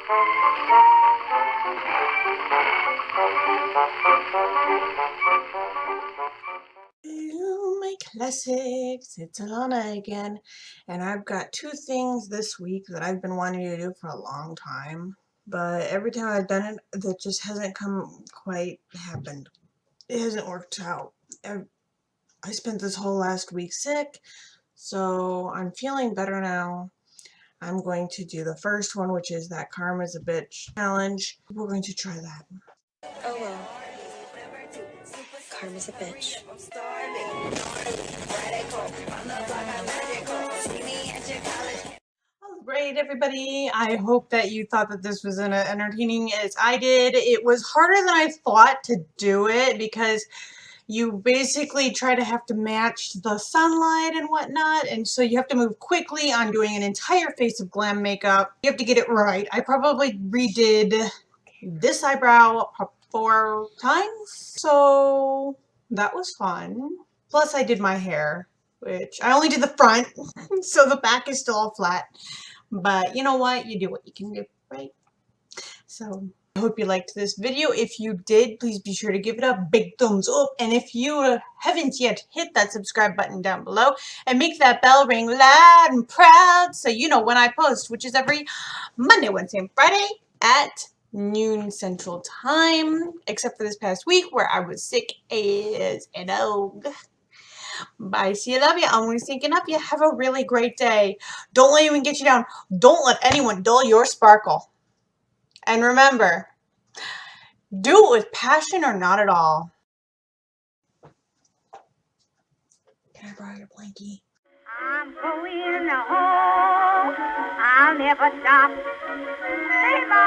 My classics, it's Alana again, and I've got two things this week that I've been wanting to do for a long time, but every time I've done it, that just hasn't quite happened. It hasn't worked out. I spent this whole last week sick, so I'm feeling better now. I'm going to do the first one, which is that Karma's a Bitch challenge. We're going to try that. Oh well. Karma's a bitch. Alright, everybody. I hope that you thought that this was entertaining as I did. It was harder than I thought to do it because you basically have to match the sunlight and whatnot, and so you have to move quickly on doing an entire face of glam makeup. You have to get it right. I probably redid this eyebrow 4 times, so that was fun. Plus I did my hair, which I only did the front, so the back is still all flat. But you know what? You do what you can do, right? So I hope you liked this video. If you did, please be sure to give it a big thumbs up. And if you haven't yet, hit that subscribe button down below and make that bell ring loud and proud so you know when I post, which is every Monday, Wednesday, and Friday at noon Central Time, except for this past week where I was sick as an oak. Bye. See you. Love you. I'm always thinking of you. Have a really great day. Don't let anyone get you down. Don't let anyone dull your sparkle. And remember, do it with passion or not at all. Can I borrow your blankie? I'm going home. I'll never stop. Say bye.